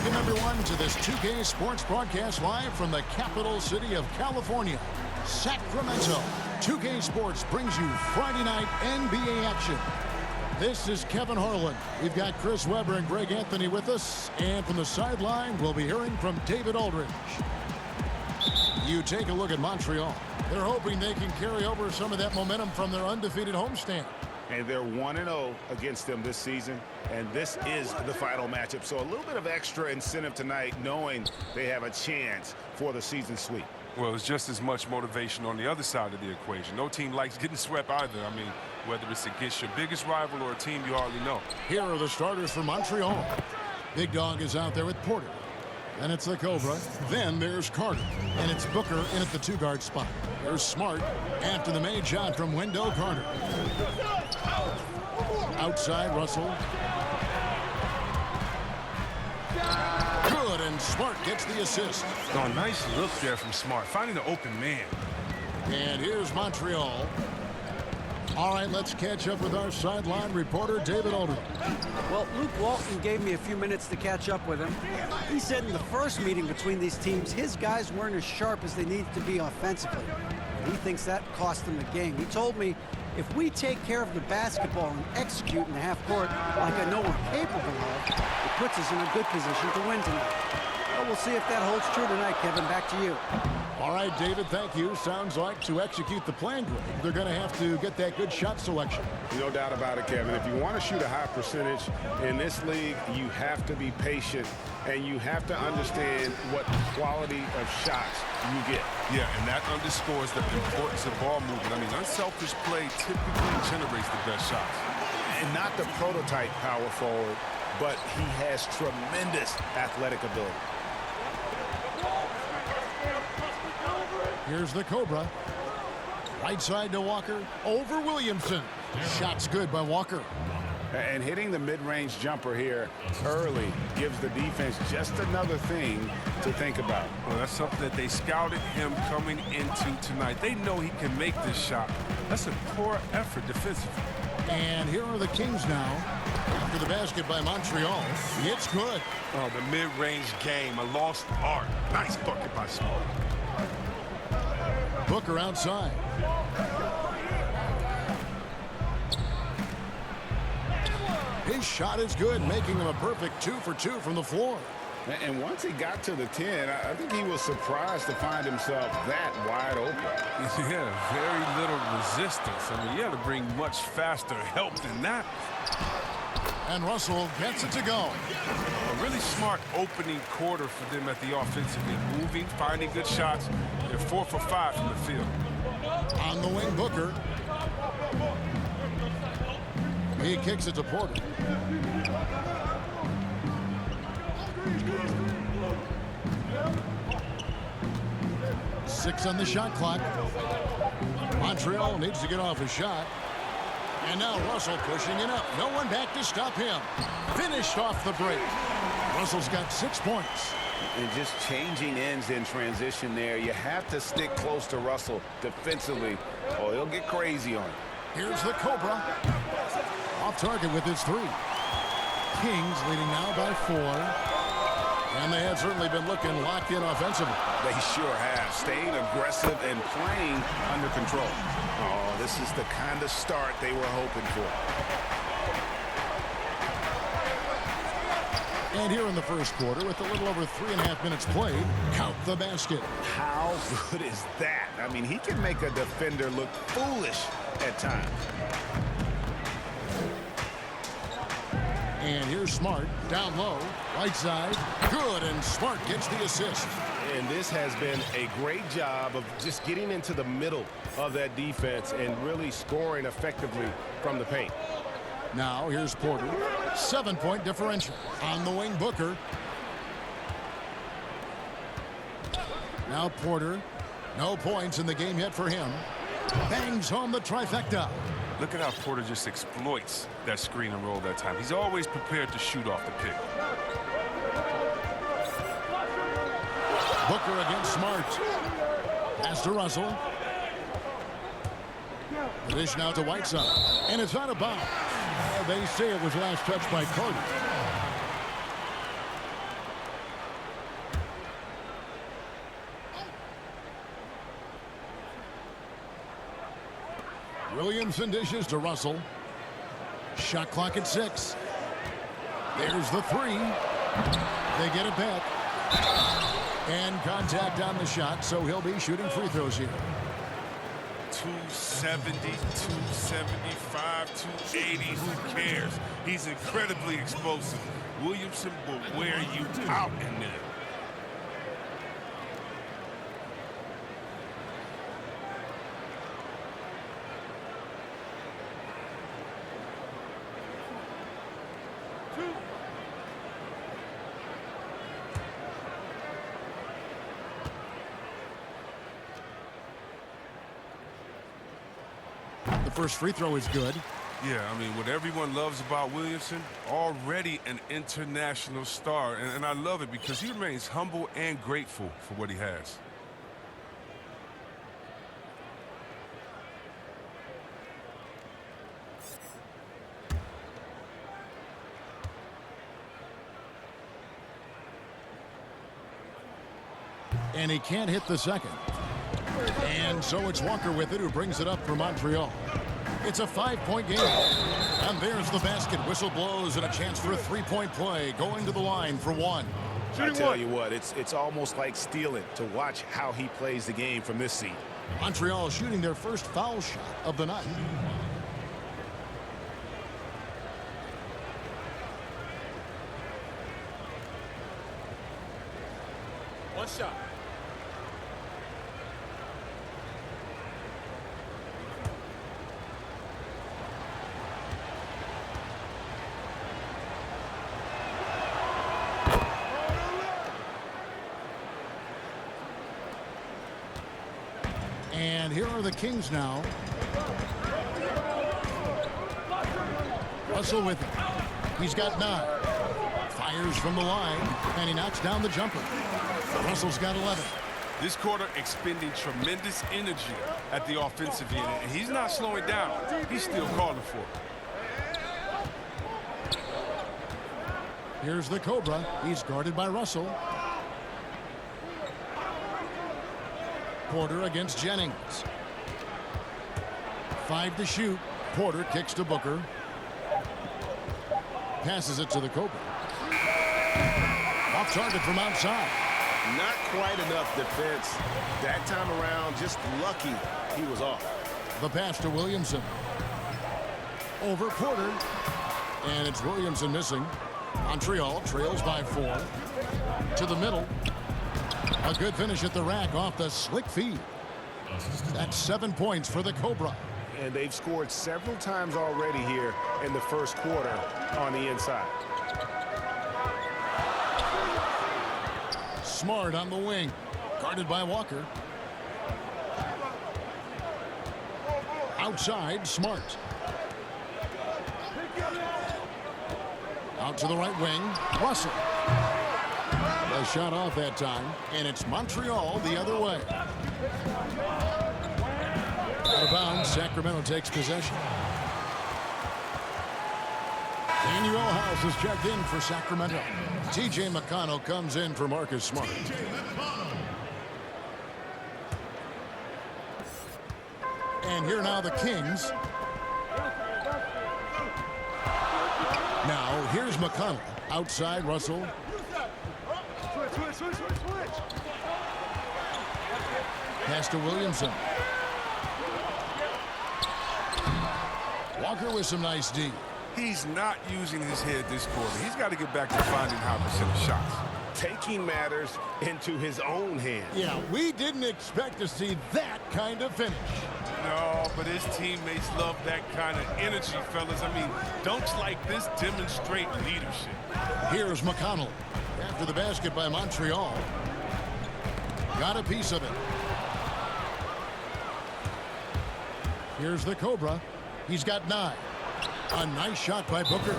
Welcome, everyone, to this 2K Sports broadcast live from the capital city of California, Sacramento. 2K Sports brings you Friday night NBA action. This is Kevin Harlan. We've got Chris Webber and Greg Anthony with us. And from the sideline, we'll be hearing from David Aldridge. You take a look at Montreal. They're hoping they can carry over some of that momentum from their undefeated homestand. And they're 1-0 against them this season, and this is the final matchup. So a little bit of extra incentive tonight, knowing they have a chance for the season sweep. Well, it's just as much motivation on the other side of the equation. No team likes getting swept either. I mean, whether it's against your biggest rival or a team you already know. Here are the starters for Montreal. Big Dog is out there with Porter. And it's the Cobra. Then there's Carter. And it's Booker in at the two-guard spot. There's Smart after the made shot from Wendell Carter. Outside, Russell. Good, and Smart gets the assist. Oh, nice look there from Smart, finding the open man. And here's Montreal. All right, let's catch up with our sideline reporter, David Aldridge. Well, Luke Walton gave me a few minutes to catch up with him. He said in the first meeting between these teams, his guys weren't as sharp as they needed to be offensively. He thinks that cost them the game. He told me, if we take care of the basketball and execute in the half court like I know we're capable of, it puts us in a good position to win tonight. Well, we'll see if that holds true tonight, Kevin. Back to you. All right, David, thank you. Sounds like to execute the plan, Greg, they're going to have to get that good shot selection. No doubt about it, Kevin. If you want to shoot a high percentage in this league, you have to be patient, and you have to understand what quality of shots you get. Yeah, and that underscores the importance of ball movement. I mean, unselfish play typically generates the best shots. And not the prototype power forward, but he has tremendous athletic ability. Here's the Cobra. Right side to Walker. Over Williamson. Shot's good by Walker. And hitting the mid-range jumper here early gives the defense just another thing to think about. Well, that's something that they scouted him coming into tonight. They know he can make this shot. That's a poor effort defensively. And here are the Kings now. After the basket by Montreal. It's good. Oh, the mid-range game, a lost art. Nice bucket by Smart. Booker outside. His shot is good, making him a perfect 2 for 2 from the floor. And once he got to the 10, I think he was surprised to find himself that wide open. Yeah, very little resistance. I mean, you have to bring much faster help than that. And Russell gets it to go. A really smart opening quarter for them at the offensive end. Moving, finding good shots. They're 4 for 5 from the field. On the wing, Booker. He kicks it to Porter. Six on the shot clock. Montreal needs to get off a shot. And now Russell pushing it up. No one back to stop him. Finished off the break. Russell's got 6 points. And just changing ends in transition there. You have to stick close to Russell defensively, or he'll get crazy on it. Here's the Cobra. Off target with his 3. Kings leading now by 4. And they have certainly been looking locked in offensively. They sure have. Staying aggressive and playing under control. Oh, this is the kind of start they were hoping for. And here in the first quarter, with a little over 3.5 minutes played, count the basket. How good is that? I mean, he can make a defender look foolish at times. And here's Smart, down low, right side, good, and Smart gets the assist. And this has been a great job of just getting into the middle of that defense and really scoring effectively from the paint. Now here's Porter, 7-point differential. On the wing, Booker. Now Porter, no points in the game yet for him. Bangs home the trifecta. Look at how Porter just exploits that screen and roll that time. He's always prepared to shoot off the pick. Booker against Smart. Pass to Russell. The dish now to Whiteside. And it's out of bounds. They say it was last touched by Carter. Williamson dishes to Russell. Shot clock at 6. There's the 3. They get it back. And contact on the shot, so he'll be shooting free throws here. 270, 275, 280, who cares? He's incredibly explosive. Williamson will wear you out in there. The first free throw is good. Yeah, I mean, what everyone loves about Williamson, already an international star. And I love it because he remains humble and grateful for what he has. And he can't hit the second. And so it's Walker with it, who brings it up for Montreal. It's a 5-point game. And there's the basket. Whistle blows and a chance for a 3-point play. Going to the line for 1. I tell you what, it's almost like stealing to watch how he plays the game from this seat. Montreal shooting their first foul shot of the night. One shot. And here are the Kings now. Russell with it. He's got 9. Fires from the line, and he knocks down the jumper. Russell's got 11. This quarter expending tremendous energy at the offensive end, and he's not slowing down. He's still calling for it. Here's the Cobra. He's guarded by Russell. Porter against Jennings. 5 to shoot. Porter kicks to Booker. Passes it to the Cobra. Off target from outside. Not quite enough defense. That time around, just lucky he was off. The pass to Williamson. Over Porter. And it's Williamson missing. Montreal trails by 4. To the middle. A good finish at the rack off the slick feed. That's 7 points for the Cobra. And they've scored several times already here in the first quarter on the inside. Smart on the wing. Guarded by Walker. Outside, Smart. Out to the right wing, Russell. A shot off that time, and it's Montreal the other way. Out of bounds, Sacramento takes possession. Daniel House has checked in for Sacramento. T.J. McConnell comes in for Marcus Smart. And here now the Kings. Now here's McConnell. Outside Russell. Pass to Williamson. Walker with some nice D. He's not using his head this quarter. He's got to get back to finding high percentage shots. Taking matters into his own hands. Yeah, we didn't expect to see that kind of finish. No, but his teammates love that kind of energy, fellas. I mean, dunks like this demonstrate leadership. Here's McConnell. After the basket by Montreal. Got a piece of it. Here's the Cobra. He's got 9. A nice shot by Booker.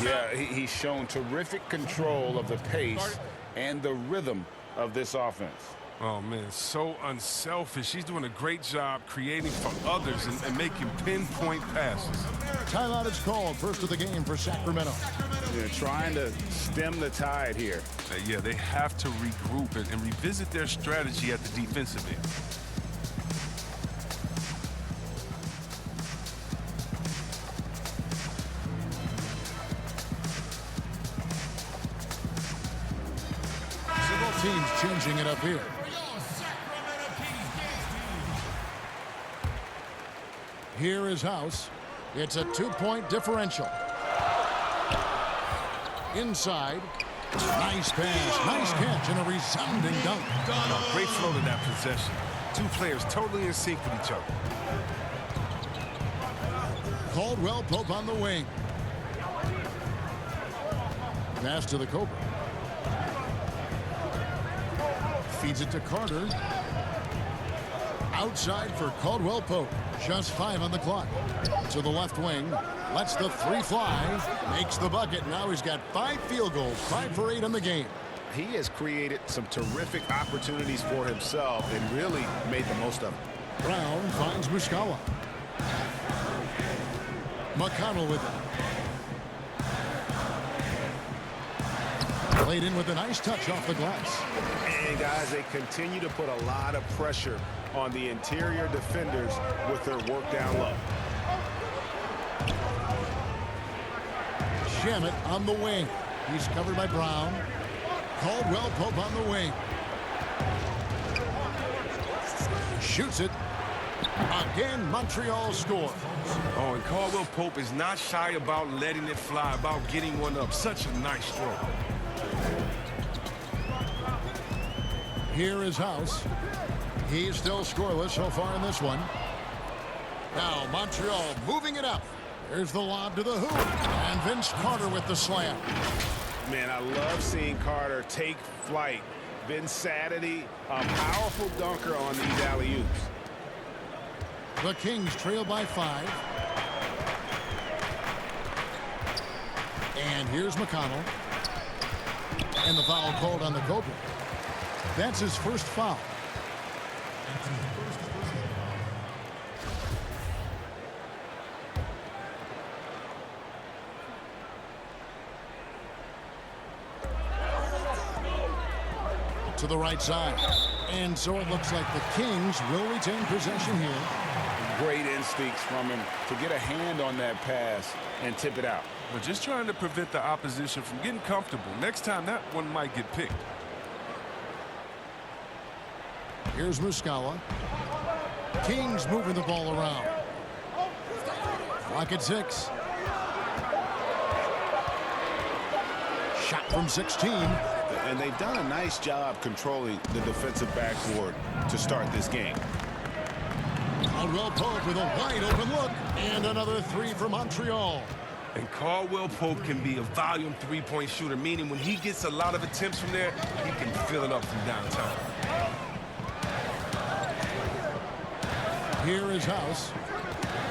Yeah, he's shown terrific control of the pace and the rhythm of this offense. Oh, man, so unselfish. He's doing a great job creating for others and making pinpoint passes. Timeout is called. First of the game for Sacramento. They're trying to stem the tide here. Yeah, they have to regroup and revisit their strategy at the defensive end. teams changing it up here. Here is House. It's a 2-point differential. Inside. Nice pass, nice catch, and a resounding dunk. Oh, great flow to that possession. Two players totally in sync with each other. Caldwell Pope on the wing. Pass to the Cobra. Feeds it to Carter. Outside for Caldwell Pope. Just 5 on the clock. To the left wing. Lets the 3 fly. Makes the bucket. Now he's got 5 field goals. 5 for 8 in the game. He has created some terrific opportunities for himself and really made the most of it. Brown finds Muscala. McConnell with it. Played in with a nice touch off the glass. And guys, they continue to put a lot of pressure on the interior defenders with their work down low. Shamet on the wing. He's covered by Brown. Caldwell Pope on the wing. Shoots it. Again, Montreal scores. Oh, and Caldwell Pope is not shy about letting it fly, about getting one up. Such a nice throw. Here is House. He's still scoreless so far in this one. Now Montreal moving it up. Here's the lob to the hoop. And Vince Carter with the slam. Man, I love seeing Carter take flight. Vinsadity, a powerful dunker on these alley-oops. The Kings trail by 5. And here's McConnell. And the foul called on the Cobra. That's his first foul. To the right side. And so it looks like the Kings will retain possession here. Great instincts from him to get a hand on that pass and tip it out. We're just trying to prevent the opposition from getting comfortable. Next time, that one might get picked. Here's Muscala. Kings moving the ball around. Clock at 6. Shot from 16. And they've done a nice job controlling the defensive backboard to start this game. Caldwell Pope with a wide open look. And another 3 for Montreal. And Caldwell Pope can be a volume 3-point shooter, meaning when he gets a lot of attempts from there, he can fill it up from downtown. Here is House.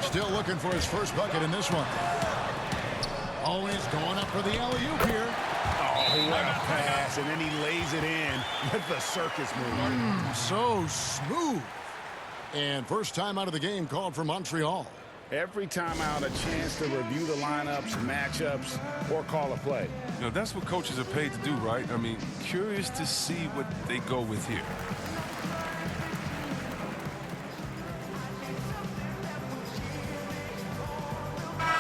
Still looking for his first bucket in this one. Always going up for the alley-oop here. Oh, what a pass, and then he lays it in with the circus move. So smooth. And first time out of the game called for Montreal. Every time out, a chance to review the lineups, matchups, or call a play. You know, that's what coaches are paid to do, right? I mean, curious to see what they go with here.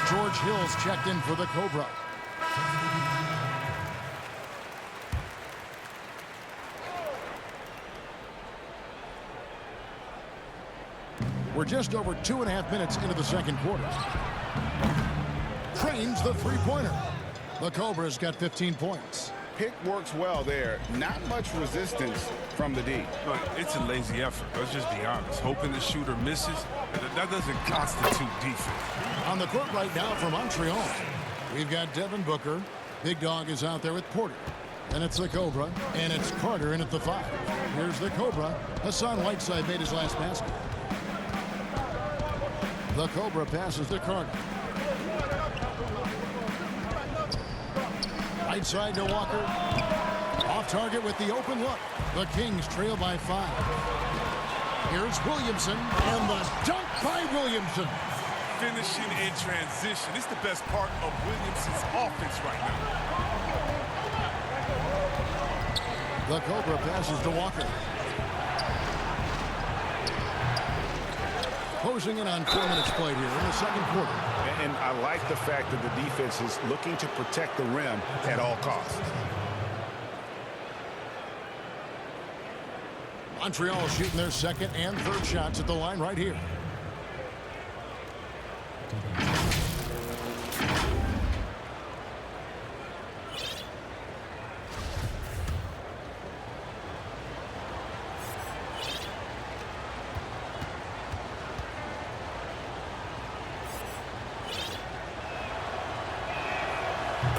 George Hill's checked in for the Cobra. We're just over 2.5 minutes into the second quarter. Trains the three-pointer. The Cobra's got 15 points. Pick works well there. Not much resistance from the D. Look, it's a lazy effort. Let's just be honest. Hoping the shooter misses, that doesn't constitute defense. On the court right now for Montreal, we've got Devin Booker. Big Dog is out there with Porter. And it's the Cobra, and it's Carter in at the 5. Here's the Cobra. Hassan Whiteside made his last basket. The Cobra passes to Carter. Right side to Walker. Off target with the open look. The Kings trail by 5. Here's Williamson, and the dunk by Williamson. Finishing in transition. It's the best part of Williamson's offense right now. The Cobra passes to Walker. Closing in on 4 minutes played here in the second quarter. And I like the fact that the defense is looking to protect the rim at all costs. Montreal shooting their second and third shots at the line right here.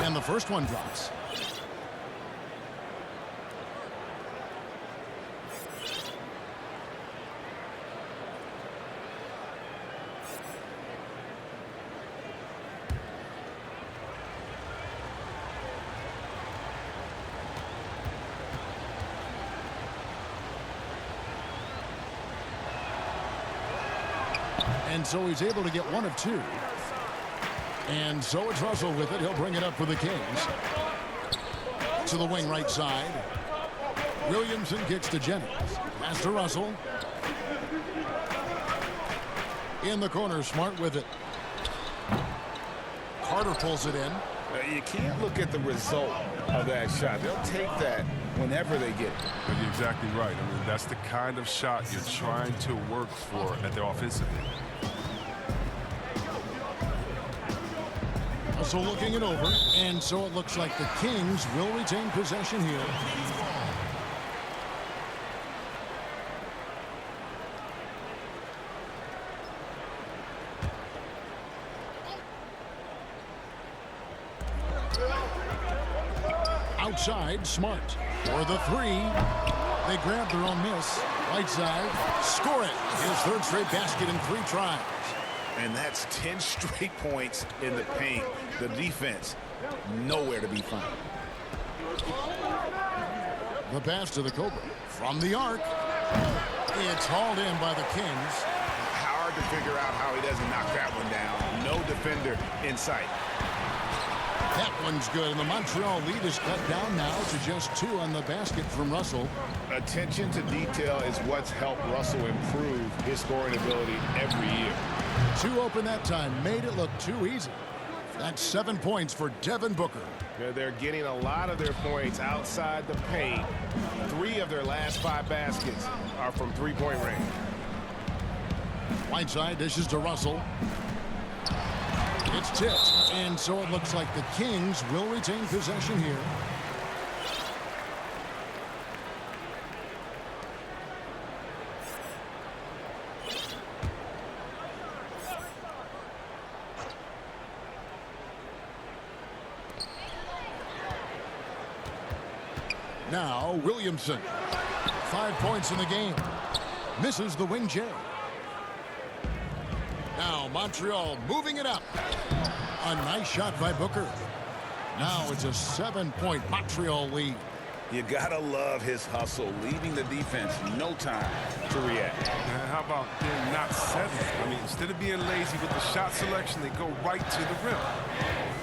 And the first one drops. And so he's able to get one of two. And so it's Russell with it. He'll bring it up for the Kings. To the wing right side. Williamson kicks to Jennings. Pass to Russell. In the corner, Smart with it. Carter pulls it in. You can't look at the result of that shot. They'll take that whenever they get it. You're exactly right. I mean, that's the kind of shot you're trying to work for at their offensive end. So looking it over, and so it looks like the Kings will retain possession here. Outside, Smart for the three. They grab their own miss. Right side, score it. His third straight basket in 3 tries. And that's 10 straight points in the paint. The defense, nowhere to be found. The pass to the Cobra. From the arc. It's hauled in by the Kings. Hard to figure out how he doesn't knock that one down. No defender in sight. That one's good, and the Montreal lead is cut down now to just 2 on the basket from Russell. Attention to detail is what's helped Russell improve his scoring ability every year. 2 open that time, made it look too easy. That's 7 points for Devin Booker. They're getting a lot of their points outside the paint. 3 of their last 5 baskets are from three-point range. Whiteside dishes to Russell. It's tipped, and so it looks like the Kings will retain possession here. Now Williamson. 5 points in the game. Misses the wing J. Now Montreal moving it up. A nice shot by Booker. Now it's a 7-point Montreal lead. You gotta love his hustle, leaving the defense no time to react. And how about them not settling? I mean, instead of being lazy with the shot selection, they go right to the rim.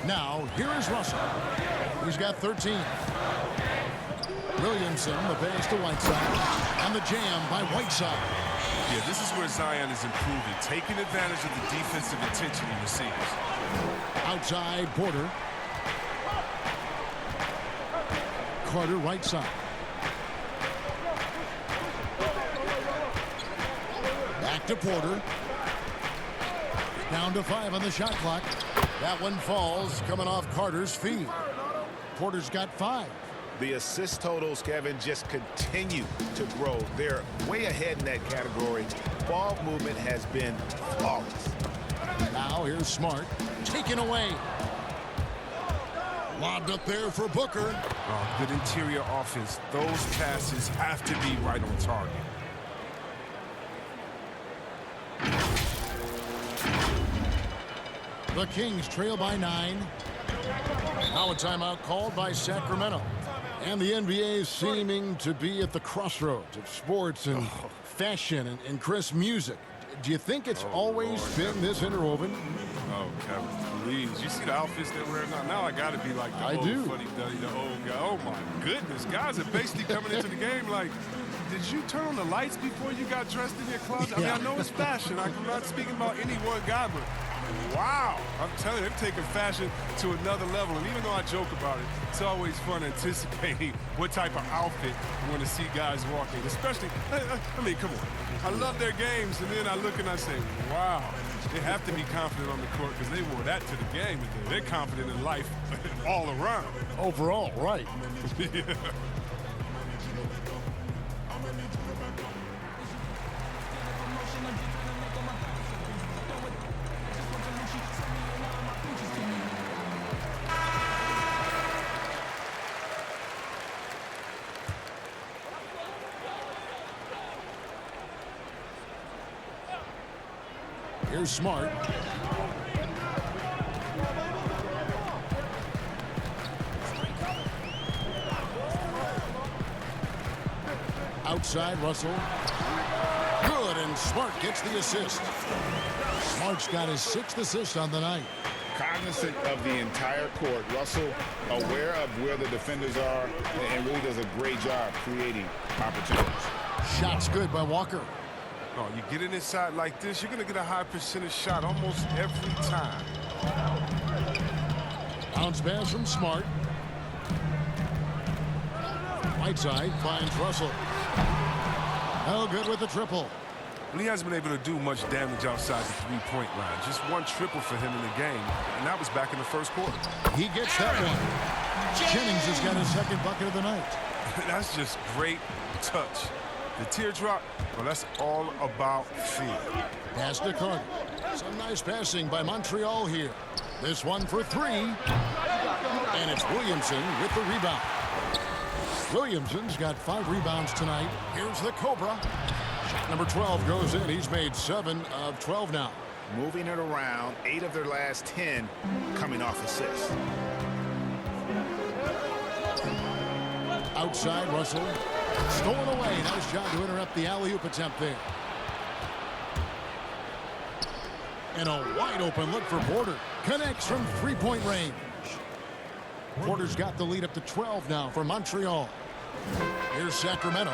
Now here is Russell. He's got 13. Williamson, the pass to Whiteside, and the jam by Whiteside. Yeah, this is where Zion is improving, taking advantage of the defensive attention he receives. Outside, Porter. Carter, right side. Back to Porter. Down to 5 on the shot clock. That one falls, coming off Carter's feet. Porter's got 5. The assist totals, Kevin, just continue to grow. They're way ahead in that category. Ball movement has been flawless. Now here's Smart. Taken away. Lobbed up there for Booker. Oh, good interior offense. Those passes have to be right on target. The Kings trail by 9. Now a timeout called by Sacramento. And the NBA is seeming to be at the crossroads of sports and fashion and Chris, music. Do you think it's always been this interwoven? Oh, Kevin, please. You see the outfits they're wearing now? Now I got to be like the I old do. fuddy-duddy, the old guy. Oh, my goodness. Guys are basically coming into the game like, did you turn on the lights before you got dressed in your closet? I mean, I know it's fashion. I'm not speaking about any one guy, but Wow. I'm telling you, they're taking fashion to another level. And even though I joke about it, it's always fun anticipating what type of outfit you want to see guys walking. Especially, I mean, come on. I love their games, and then I look and I say, wow. They have to be confident on the court because they wore that to the game today. They're confident in life all around. Overall, right. Yeah. Here's Smart. Outside, Russell. Good, and Smart gets the assist. Smart's got his 6th assist on the night. Cognizant of the entire court, Russell aware of where the defenders are and really does a great job creating opportunities. Shot's good by Walker. Oh, you get it inside like this, you're going to get a high percentage shot almost every time. Bounce pass from Smart. Whiteside finds Russell. Oh, good with the triple. Well, he hasn't been able to do much damage outside the three-point line. Just one triple for him in the game, and that was back in the first quarter. He gets that one. Jennings has got his 2nd bucket of the night. That's just great touch. The teardrop, well, that's all about feel. Pass to Carter. Some nice passing by Montreal here. This one for 3. And it's Williamson with the rebound. Williamson's got 5 rebounds tonight. Here's the Cobra. Shot number 12 goes in. He's made 7 of 12 now. Moving it around, 8 of their last 10 coming off assists. Outside, Russell. Stolen away. Nice job to interrupt the alley-oop attempt there. And a wide open look for Porter. Connects from 3-point range. Porter's got the lead up to 12 now for Montreal. Here's Sacramento.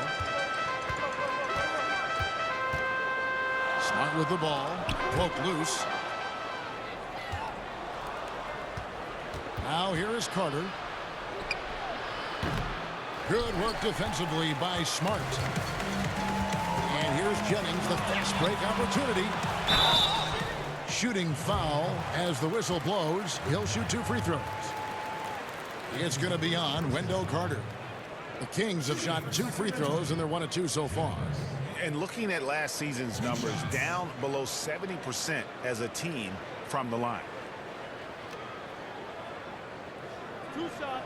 Smart with the ball. Broke loose. Now here is Carter. Good work defensively by Smart. And here's Jennings, the fast break opportunity. Shooting foul as the whistle blows. He'll shoot 2 free throws. It's going to be on Wendell Carter. The Kings have shot 2 free throws, and they're 1 of 2 so far. And looking at last season's numbers, down below 70% as a team from the line. 2 shots.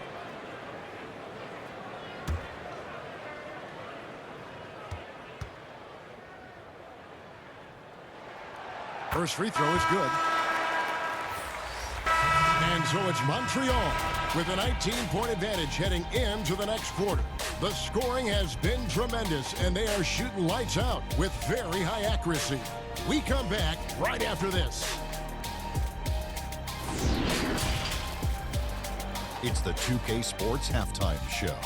First free throw is good. And so it's Montreal with a 19-point advantage heading into the next quarter. The scoring has been tremendous, and they are shooting lights out with very high accuracy. We come back right after this. It's the 2K Sports Halftime Show.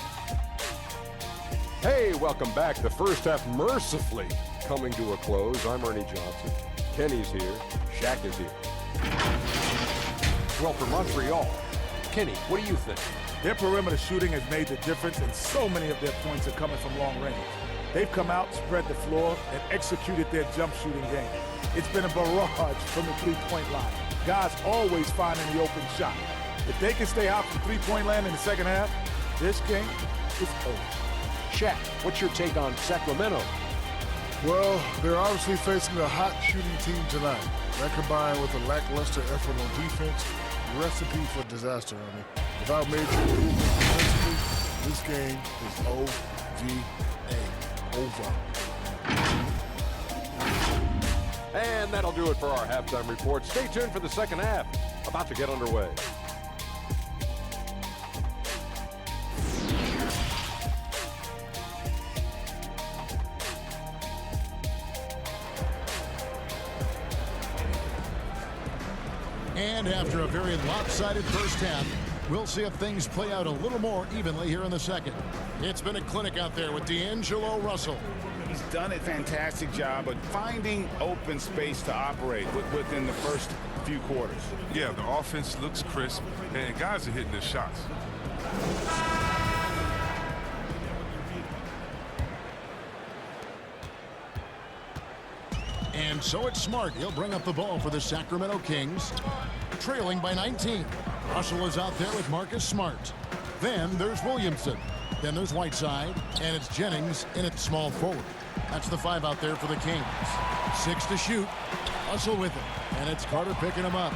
Hey, welcome back. The first half mercifully coming to a close. I'm Ernie Johnson. Kenny's here. Shaq is here. Well, for Montreal, Kenny, what do you think? Their perimeter shooting has made the difference, and so many of their points are coming from long range. They've come out, spread the floor, and executed their jump shooting game. It's been a barrage from the three-point line. Guys always finding the open shot. If they can stay out from three-point land in the second half, this game is over. Shaq, what's your take on Sacramento? Well, they're obviously facing a hot shooting team tonight. That combined with a lackluster effort on defense, recipe for disaster, I mean. Without major improvement defensively, this game is over. And that'll do it for our halftime report. Stay tuned for the second half. About to get underway. And after a very lopsided first half, we'll see if things play out a little more evenly here in the second. It's been a clinic out there with D'Angelo Russell. He's done a fantastic job of finding open space to operate within the first few quarters. Yeah, the offense looks crisp, and guys are hitting their shots. And so it's Smart. He'll bring up the ball for the Sacramento Kings, trailing by 19. Russell is out there with Marcus Smart. Then there's Williamson. Then there's Whiteside, and it's Jennings in at small forward. That's the 5 out there for the Kings. 6 to shoot. Russell with it, and it's Carter picking him up.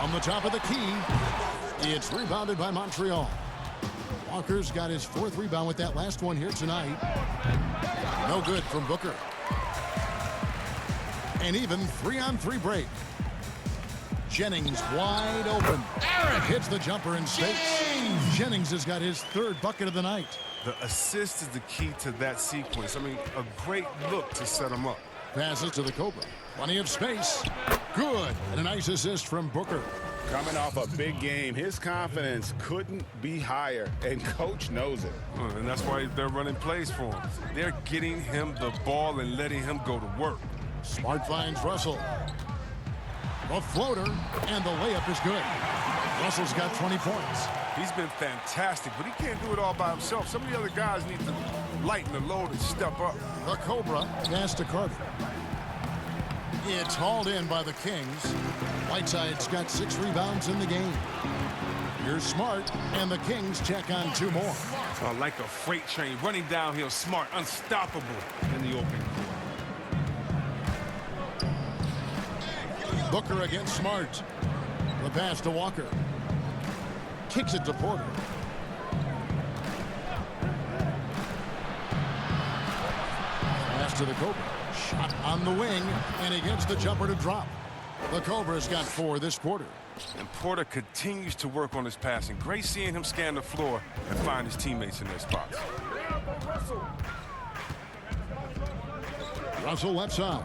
On the top of the key, it's rebounded by Montreal. Walker's got his 4th rebound with that last one here tonight. No good from Booker. An even 3-on-3 break. Jennings wide open. Aaron hits the jumper in space. Jennings has got his 3rd bucket of the night. The assist is the key to that sequence. I mean, a great look to set him up. Passes to the Cobra. Plenty of space. Good. And a nice assist from Booker. Coming off a big game, his confidence couldn't be higher, and Coach knows it. And that's why they're running plays for him. They're getting him the ball and letting him go to work. Smart finds Russell. A floater, and the layup is good. Russell's got 20 points. He's been fantastic, but he can't do it all by himself. Some of the other guys need to lighten the load and step up. The Cobra pass to Carter. It's hauled in by the Kings. Whiteside's got 6 rebounds in the game. Here's Smart, and the Kings check on 2 more. Like a freight train running downhill, Smart, unstoppable in the open. Booker against Smart. The pass to Walker. Kicks it to Porter. Pass to the Cobra. Shot on the wing, and he gets the jumper to drop. The Cobra's got 4 this quarter. And Porter continues to work on his passing. Great seeing him scan the floor and find his teammates in their spots. Russell left side.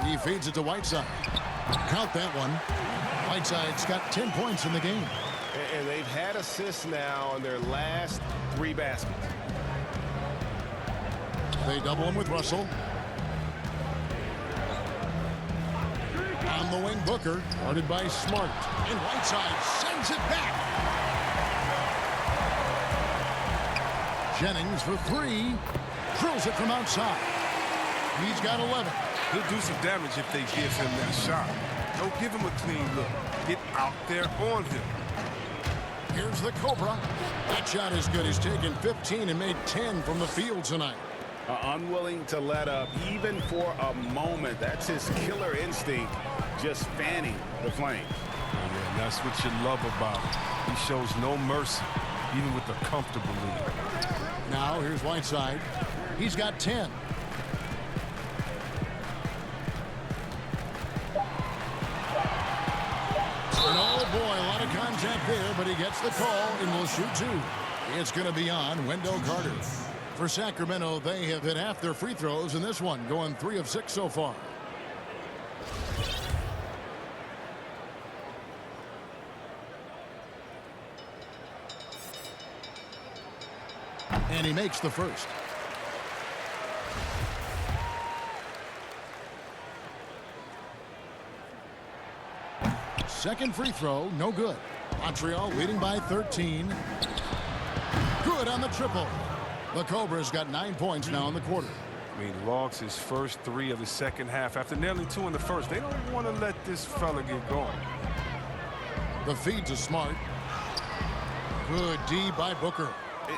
He feeds it to Whiteside. Count that one. Whiteside's got 10 points in the game. And they've had assists now on their last 3 baskets. They double him with Russell. On the wing, Booker, guarded by Smart. And Whiteside sends it back. Jennings for 3. Drills it from outside. He's got 11. He'll do some damage if they give him that shot. Don't give him a clean look. Get out there on him. Here's the Cobra. That shot is good. He's taken 15 and made 10 from the field tonight. Unwilling to let up, even for a moment. That's his killer instinct, just fanning the flames. Yeah, and that's what you love about him. He shows no mercy, even with a comfortable lead. Now here's Whiteside. He's got 10. Oh boy, a lot of contact there, but he gets the call and will shoot 2. It's going to be on Wendell Carter. For Sacramento, they have hit half their free throws in this one, going 3 of 6 so far. And he makes the first. Second free throw, no good. Montreal leading by 13. Good on the triple. The Cobra's got 9 points now in the quarter. I mean, logs his first 3 of the second half after nailing 2 in the first. They don't want to let this fella get going. The feed to Smart. Good D by Booker.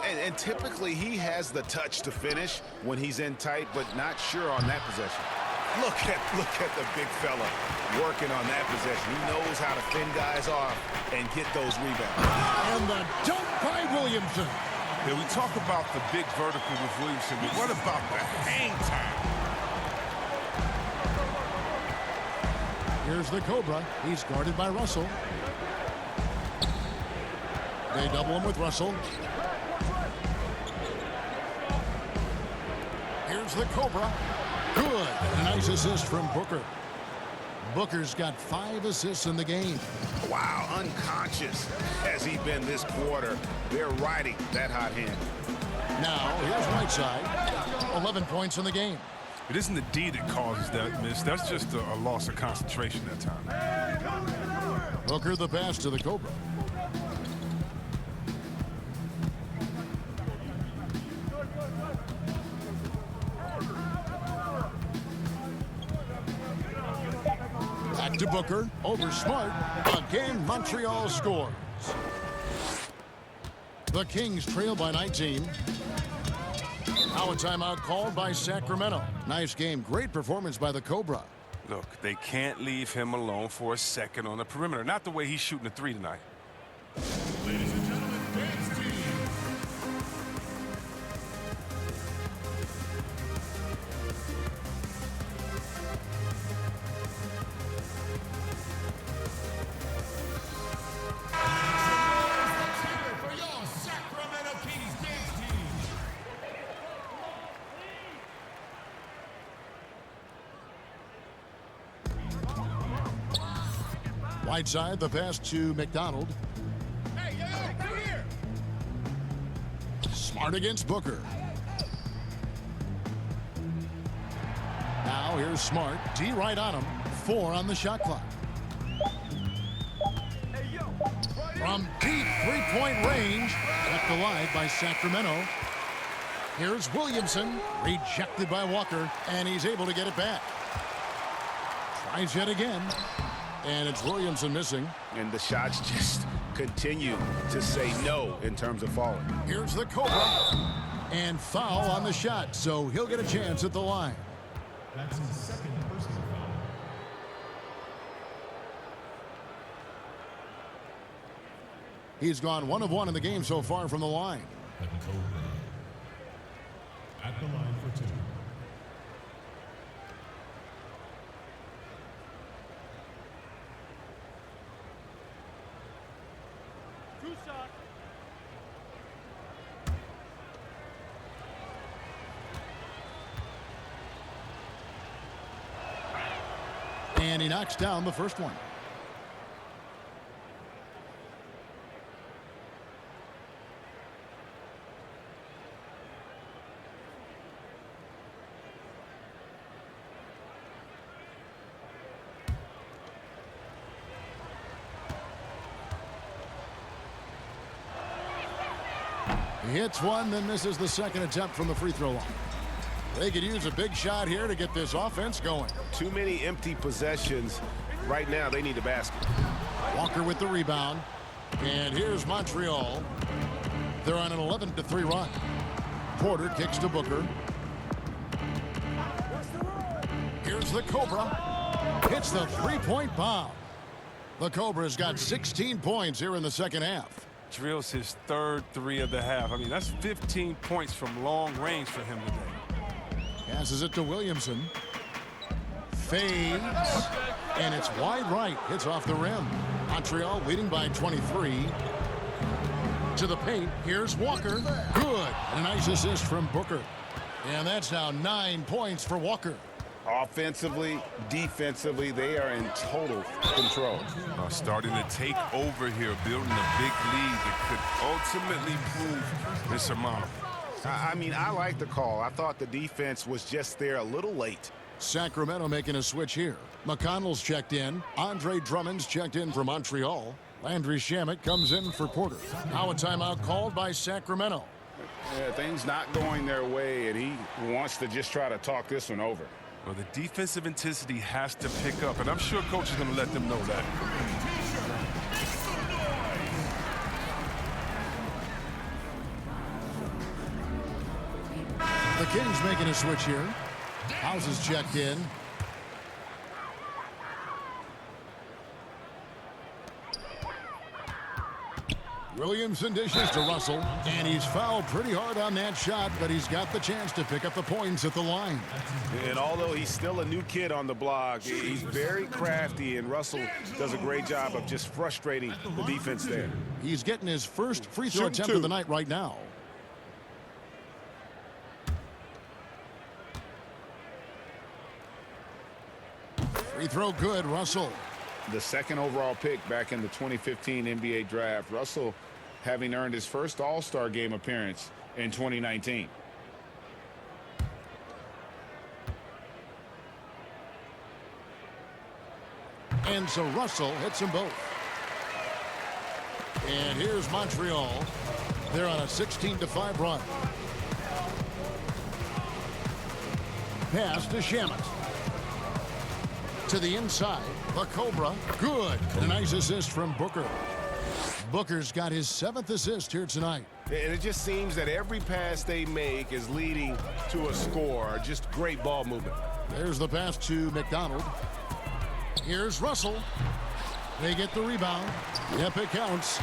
And typically he has the touch to finish when he's in tight, but not sure on that possession. Look at the big fella working on that possession. He knows how to fend guys off and get those rebounds. And the dunk by Williamson. Yeah, we talk about the big vertical with Williamson, but what about the hang time? Here's the Cobra. He's guarded by Russell. They double him with Russell. Here's the Cobra. Good. A nice assist from Booker. Booker's got 5 assists in the game. Wow, unconscious has he been this quarter. They're riding that hot hand. Now, here's Whiteside. 11 points in the game. It isn't the D that causes that miss. That's just a loss of concentration that time. Booker the pass to the Cobra. Back to Booker. Over Smart. Again, Montreal scores. The Kings trail by 19. Now a timeout called by Sacramento. Nice game. Great performance by the Cobra. Look, they can't leave him alone for a second on the perimeter. Not the way he's shooting the three tonight. Ladies and gentlemen, dance team. For your Sacramento Kings dance team. Whiteside, the pass to McDonald. Hey, come here. Smart against Booker. Now here's Smart. D right on him. 4 on the shot clock. From deep three-point range, kept alive by Sacramento. Here's Williamson, rejected by Walker, and he's able to get it back. Tries yet again. And it's Williamson missing. And the shots just continue to say no in terms of falling. Here's the Cobra. And foul on the shot, so he'll get a chance at the line. That's his second personal foul. He's gone 1 of 1 in the game so far from the line. The Cobra at the line for 2. And he knocks down the first one. He hits one, then misses the second attempt from the free throw line. They could use a big shot here to get this offense going. Too many empty possessions. Right now, they need a basket. Walker with the rebound. And here's Montreal. They're on an 11-3 run. Porter kicks to Booker. Here's the Cobra. Hits the three-point bomb. The Cobra's got 16 points here in the second half. Drills his third three of the half. I mean, that's 15 points from long range for him today. Passes it to Williamson. Fades. And it's wide right. Hits off the rim. Montreal leading by 23. To the paint. Here's Walker. Good. And a nice assist from Booker. And that's now 9 points for Walker. Offensively, defensively, they are in total control. Starting to take over here, building a big lead that could ultimately prove insurmountable. I mean, I like the call. I thought the defense was just there a little late. Sacramento making a switch here. McConnell's checked in. Andre Drummond's checked in for Montreal. Landry Shamet comes in for Porter. Now a timeout called by Sacramento. Yeah, things not going their way, and he wants to just try to talk this one over. Well, the defensive intensity has to pick up, and I'm sure coach is going to let them know that. The Kings making a switch here. House is checked in. Williamson dishes to Russell, and he's fouled pretty hard on that shot, but he's got the chance to pick up the points at the line. And although he's still a new kid on the block, he's very crafty, and Russell does a great job of just frustrating the defense there. He's getting his first free throw attempt of the night right now. Free throw good, Russell. The second overall pick back in the 2015 NBA draft. Russell having earned his first All-Star game appearance in 2019. And so Russell hits them both. And here's Montreal. They're on a 16-5 run. Pass to Shamet. To the inside. The Cobra. Good. And a nice assist from Booker. Booker's got his 7th assist here tonight. And it just seems that every pass they make is leading to a score. Just great ball movement. There's the pass to McDonald. Here's Russell. They get the rebound. Yep, it counts.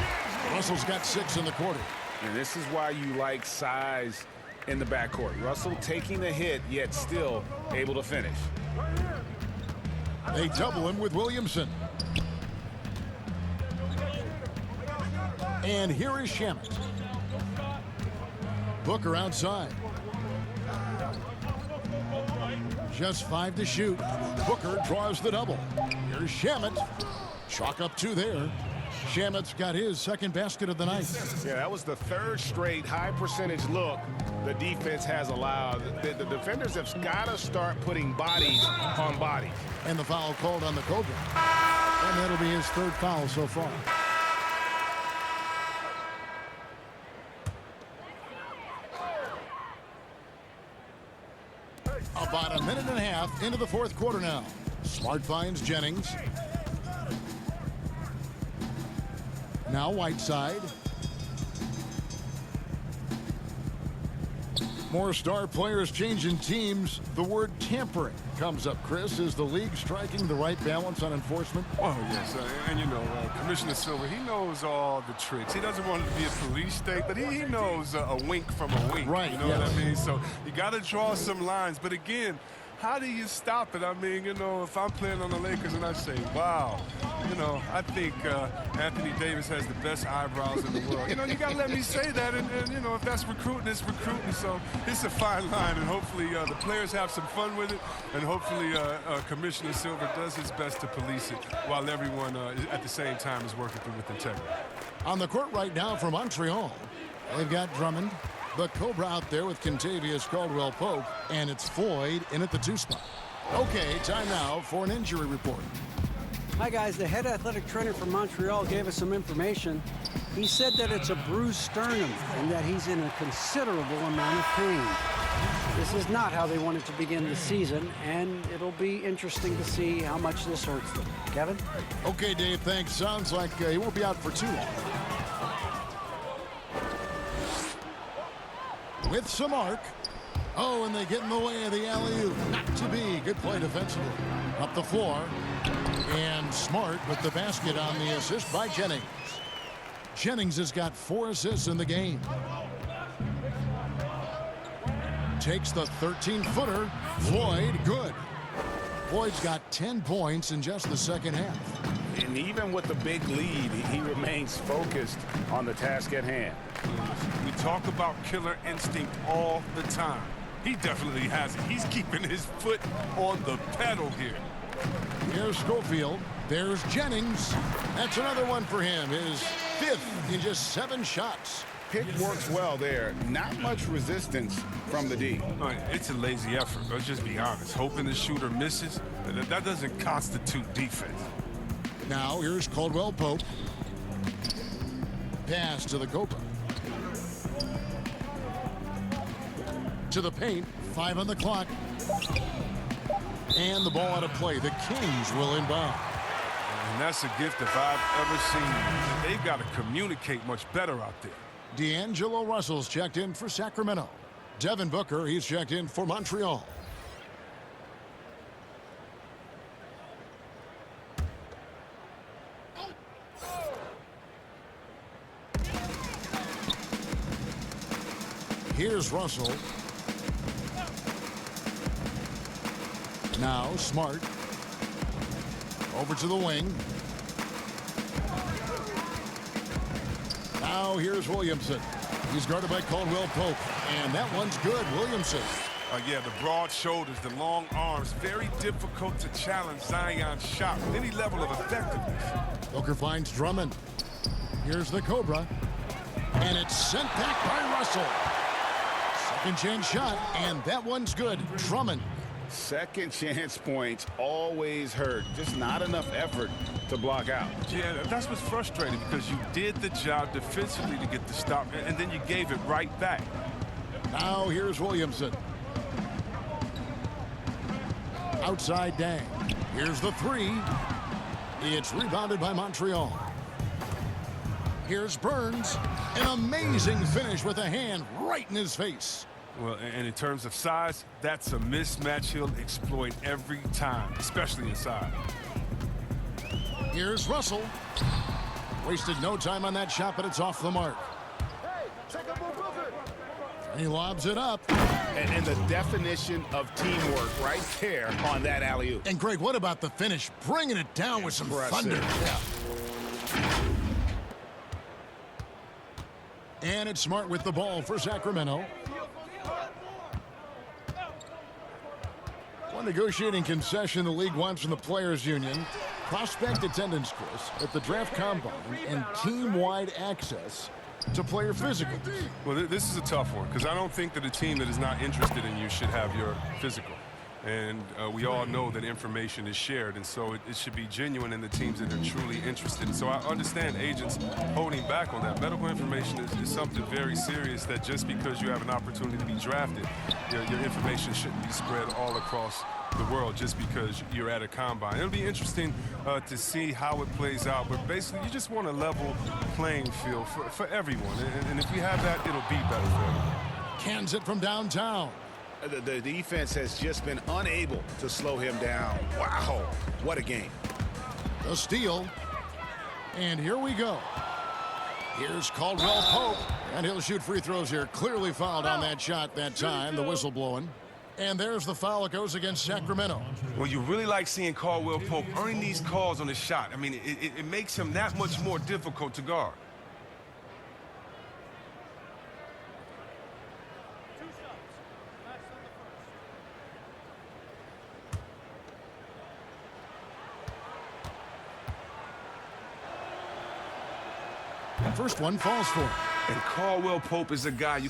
Russell's got 6 in the quarter. And this is why you like size in the backcourt. Russell taking the hit, yet still able to finish. They double him with Williamson. And here is Shamet. Booker outside. Just 5 to shoot. Booker draws the double. Here's Shamet. Chalk up 2 there. Shamet's got his 2nd basket of the night. Yeah, that was the 3rd straight high percentage look the defense has allowed. The defenders have got to start putting bodies on bodies. And the foul called on the Cobra. And that'll be his 3rd foul so far. About a minute and a half into the 4th quarter now. Smart finds Jennings. Now Whiteside. More star players changing teams. The word tampering comes up, Chris. Is the league striking the right balance on enforcement? Oh, yes. And, you know, Commissioner Silver, he knows all the tricks. He doesn't want it to be a police state, but he knows a wink from a wink. Right, You know yes. what I mean? So you got to draw some lines. But, again, how do you stop it? I mean, you know, if I'm playing on the Lakers and I say, wow, you know, I think Anthony Davis has the best eyebrows in the world. You know, you got to let me say that. And, you know, if that's recruiting, it's recruiting. So it's a fine line. And hopefully the players have some fun with it. And hopefully Commissioner Silver does his best to police it while everyone at the same time is working through with integrity. On the court right now for Montreal, they've got Drummond. The Cobra out there with Kentavious Caldwell-Pope, and it's Floyd in at the 2 spot. Okay, time now for an injury report. Hi, guys. The head athletic trainer from Montreal gave us some information. He said that it's a bruised sternum and that he's in a considerable amount of pain. This is not how they wanted to begin the season, and it'll be interesting to see how much this hurts them. Kevin? Okay, Dave, thanks. Sounds like he won't be out for too long. With some arc. Oh, and they get in the way of the alley-oop. Not to be. Good play defensively. Up the floor. And Smart with the basket on the assist by Jennings. Jennings has got 4 assists in the game. Takes the 13-footer. Floyd, good. Floyd's got 10 points in just the 2nd half. And even with the big lead, he remains focused on the task at hand. We talk about killer instinct all the time. He definitely has it. He's keeping his foot on the pedal here. Here's Schofield. There's Jennings. That's another one for him. His 5th in just 7 shots. Pick works well there. Not much resistance from the D. It's a lazy effort. Let's just be honest. Hoping the shooter misses, that doesn't constitute defense. Now here's Caldwell-Pope. Pass to the Cobra. To the paint. 5 on the clock. And the ball out of play. The Kings will inbound. And that's a gift if I've ever seen. They've got to communicate much better out there. D'Angelo Russell's checked in for Sacramento. Devin Booker, he's checked in for Montreal. Here's Russell. Now Smart. Over to the wing. Now here's Williamson. He's guarded by Caldwell-Pope. And that one's good, Williamson. Yeah, the broad shoulders, the long arms. Very difficult to challenge Zion's shot with any level of effectiveness. Booker finds Drummond. Here's the Cobra. And it's sent back by Russell. Second chance shot, and that one's good. Drummond Second chance points always hurt. Just not enough effort to block out. Yeah, that's what's frustrating, because you did the job defensively to get the stop, and then you gave it right back. Now here's Williamson. Outside Dang. Here's the three. It's rebounded by Montreal. Here's Burns. An amazing finish with a hand right in his face. Well, and in terms of size, that's a mismatch he'll exploit every time, especially inside. Here's Russell. Wasted no time on that shot, but it's off the mark. And he lobs it up. And the definition of teamwork right there on that alley-oop. And Greg, what about the finish? Bringing it down with some thunder. Yeah. And it's Smart with the ball for Sacramento. One negotiating concession the league wants from the Players Union. Prospect attendance, Chris, at the draft combine and team-wide access to player physicals. Well, this is a tough one, because I don't think that a team that is not interested in you should have your physical. And we all know that information is shared, and so it should be genuine in the teams that are truly interested. So I understand agents holding back on that. Medical information is something very serious, that just because you have an opportunity to be drafted, your information shouldn't be spread all across the world just because you're at a combine. It'll be interesting to see how it plays out, but basically you just want a level playing field for everyone. And if we have that, it'll be better for everyone. Cans it from downtown. The defense has just been unable to slow him down. Wow, what a game. The steal. And here we go. Here's Caldwell Pope. And he'll shoot free throws here. Clearly fouled on that shot that time. The whistle blowing. And there's the foul that goes against Sacramento. Well, you really like seeing Caldwell Pope earning these calls on the shot. I mean, it makes him that much more difficult to guard. First one falls for him. And Caldwell Pope is a guy you...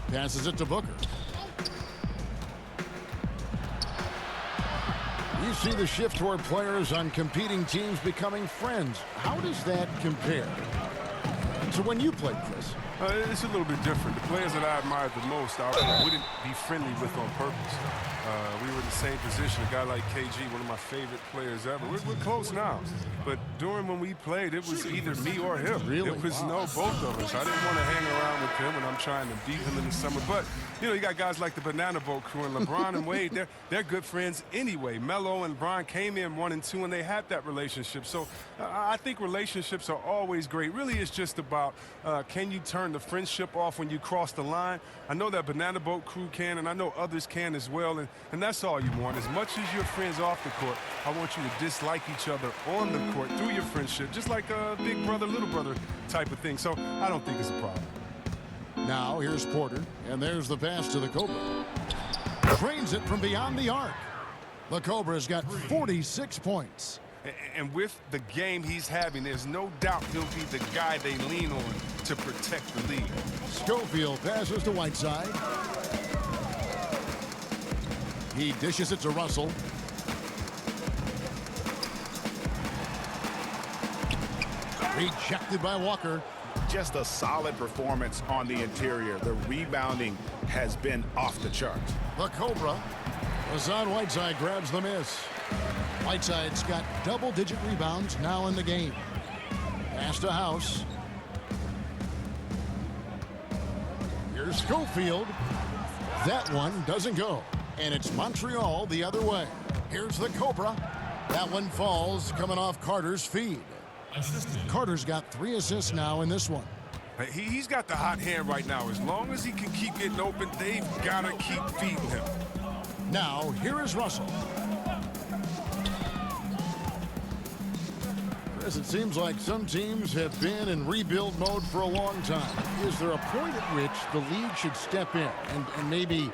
Passes it to Booker. You see the shift toward players on competing teams becoming friends. How does that compare to when you played, Chris? It's a little bit different. The players that I admired the most, I wouldn't be friendly with on purpose. We were in the same position. A guy like KG, one of my favorite players ever. We're close now. But during when we played, it was either me or him. Really? It was both of us. I didn't want to hang around with him when I'm trying to beat him in the summer. But, you got guys like the Banana Boat crew and LeBron and Wade. They're good friends anyway. Melo and Bron came in 1 and 2, and they had that relationship. So I think relationships are always great. Really, it's just about can you turn the friendship off when you cross the line? I know that Banana Boat crew can, and I know others can as well, and that's all you want. As much as you're friends off the court, I want you to dislike each other on the court through your friendship, just like a big brother, little brother type of thing. So I don't think it's a problem. Now here's Porter, and there's the pass to the Cobra. Trains it from beyond the arc. The Cobra's got 46 points. And with the game he's having, there's no doubt he'll be the guy they lean on to protect the lead. Schofield passes to Whiteside. He dishes it to Russell. Rejected by Walker. Just a solid performance on the interior. The rebounding has been off the charts. The Cobra. Hassan Whiteside grabs the miss. Whiteside's got double-digit rebounds now in the game. Pass to House. Here's Schofield. That one doesn't go. And it's Montreal the other way. Here's the Cobra. That one falls coming off Carter's feed. Carter's got 3 assists now in this one. He's got the hot hand right now. As long as he can keep getting open, they've got to keep feeding him. Now, here is Russell. Chris, it seems like some teams have been in rebuild mode for a long time. Is there a point at which the league should step in and maybe,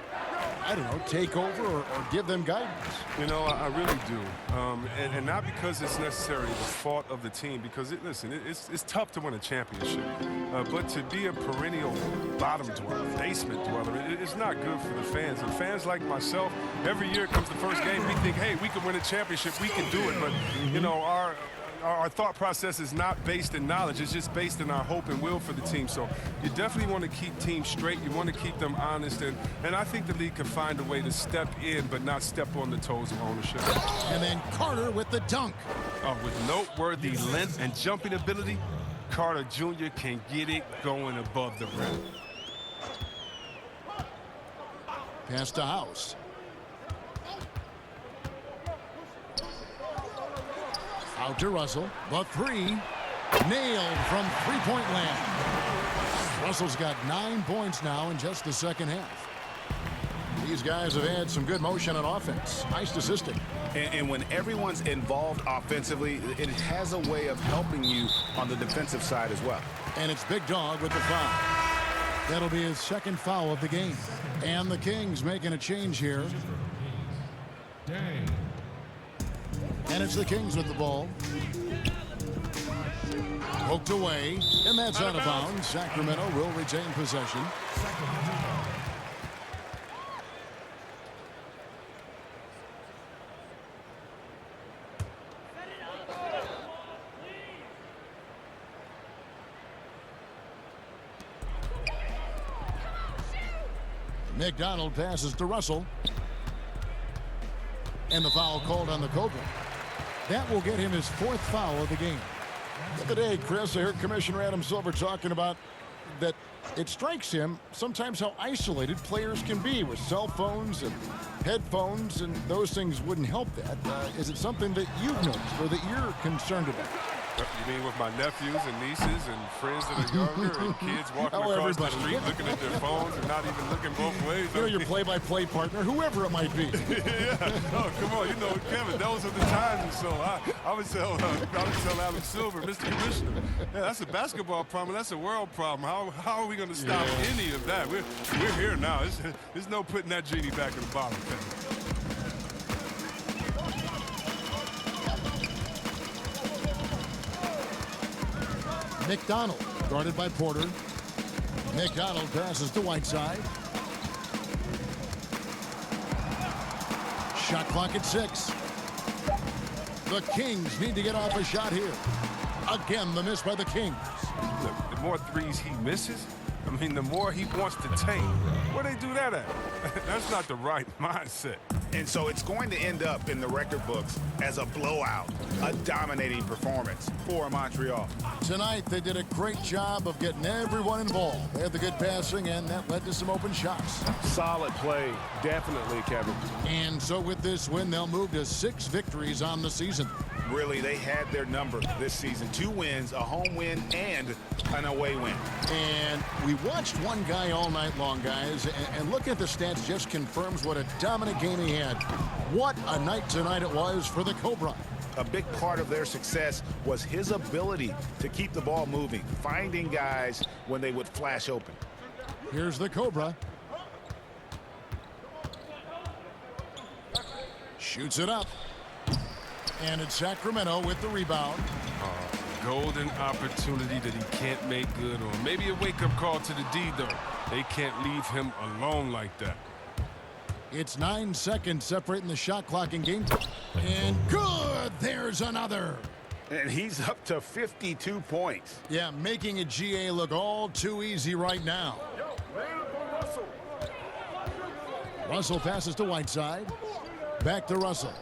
I don't know, take over or give them guidance? You know, I really do. And not because it's necessarily the fault of the team, because, listen, it's tough to win a championship. But to be a perennial bottom dweller, basement dweller, it's not good for the fans. And fans like myself, every year it comes the first game, we think, hey, we can win a championship, we can do it. But, you know, our thought process is not based in knowledge. It's just based in our hope and will for the team. So you definitely want to keep teams straight. You want to keep them honest. And I think the league can find a way to step in but not step on the toes of ownership. And then Carter with the dunk. With noteworthy length and jumping ability, Carter Jr. can get it going above the rim. Pass to House. Out to Russell. The three. Nailed from three-point land. Russell's got 9 points now in just the second half. These guys have had some good motion on offense. Nice assisting. And when everyone's involved offensively, it has a way of helping you on the defensive side as well. And it's Big Dog with the foul. That'll be his second foul of the game. And the Kings making a change here. And it's the Kings with the ball. Poked away, and that's out of bounds. Sacramento will retain possession. McDonald passes to Russell. And the foul called on the Cobra. That will get him his 4th foul of the game. The other day, Chris, I heard Commissioner Adam Silver talking about that it strikes him sometimes how isolated players can be with cell phones and headphones, and those things wouldn't help that. Is it something that you've noticed or that you're concerned about? You mean with my nephews and nieces and friends that are younger and kids walking across the street looking at their phones and not even looking both ways? You know, your play-by-play partner, whoever it might be. Yeah. Oh, come on. You know, Kevin, those are the times. And so I would tell Adam Silver, Mr. Commissioner, yeah, that's a basketball problem. That's a world problem. How are we going to stop any of that? We're here now. There's no putting that genie back in the bottle, Kevin. McDonald guarded by Porter. McDonald passes to Whiteside. Shot clock at 6. The Kings need to get off a shot here. Again, the miss by the Kings. Look, the more threes he misses, I mean, the more he wants to tank. Where they do that at? That's not the right mindset. And so it's going to end up in the record books as a blowout, a dominating performance for Montreal. Tonight, they did a great job of getting everyone involved. They had the good passing, and that led to some open shots. Solid play, definitely, Kevin. And so with this win, they'll move to 6 victories on the season. Really, they had their number this season. 2 wins, a home win, and an away win. And we watched one guy all night long, guys, and looking at the stats just confirms what a dominant game he had. What a night tonight it was for the Cobra. A big part of their success was his ability to keep the ball moving, finding guys when they would flash open. Here's the Cobra. Shoots it up. And it's Sacramento with the rebound. Golden opportunity that he can't make good on. Maybe a wake-up call to the D, though. They can't leave him alone like that. It's 9 seconds separating the shot clock and game time. And good! There's another. And he's up to 52 points. Yeah, making a GA look all too easy right now. Russell passes to Whiteside. Back to Russell.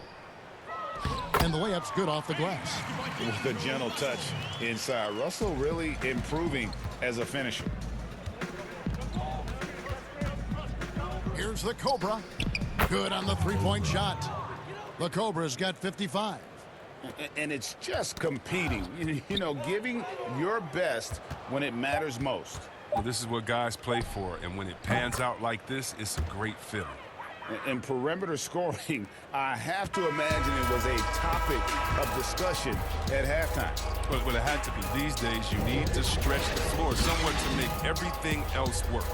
And the layup's good off the glass. With a gentle touch inside. Russell really improving as a finisher. Here's the Cobra. Good on the three-point shot. The Cobra's got 55. And it's just competing, you know, giving your best when it matters most. Well, this is what guys play for, and when it pans out like this, it's a great feeling. And perimeter scoring, I have to imagine it was a topic of discussion at halftime. Well, it had to be. These days, you need to stretch the floor somewhat to make everything else work.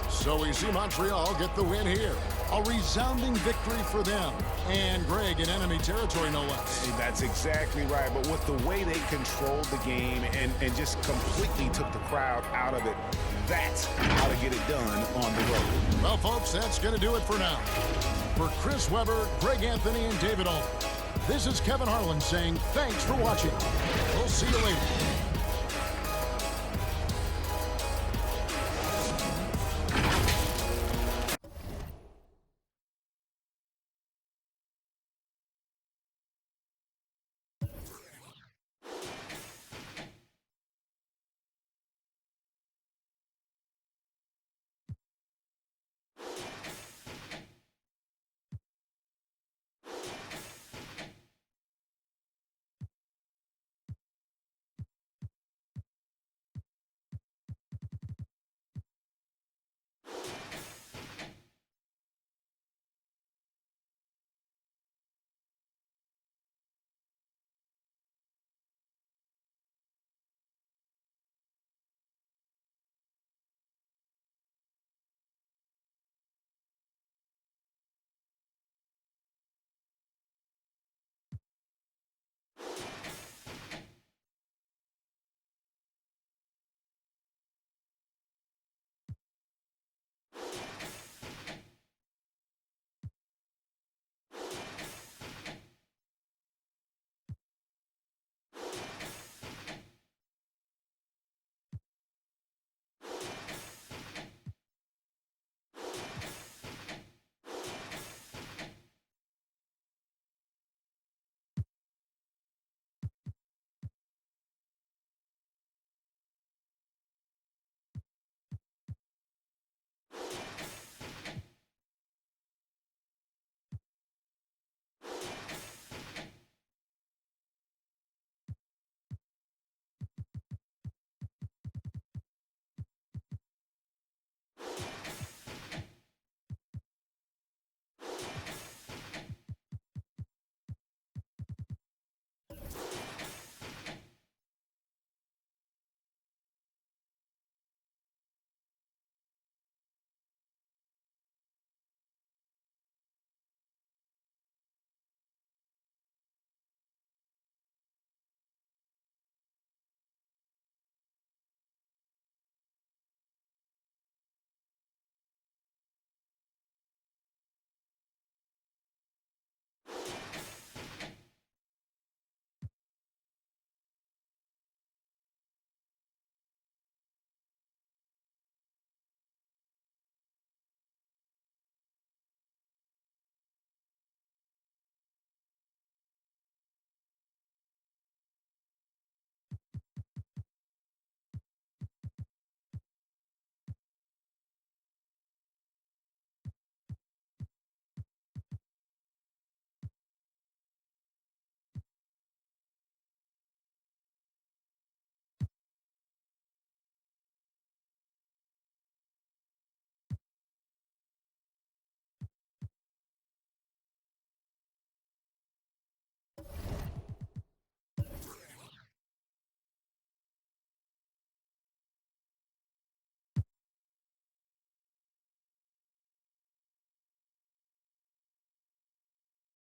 So we see Montreal get the win here. A resounding victory for them. And Greg in enemy territory, no less. Hey, that's exactly right. But with the way they controlled the game and just completely took the crowd out of it, that's how to get it done on the road. Well, folks, that's going to do it for now. For Chris Webber, Greg Anthony, and David Aldridge, this is Kevin Harlan saying thanks for watching. We'll see you later.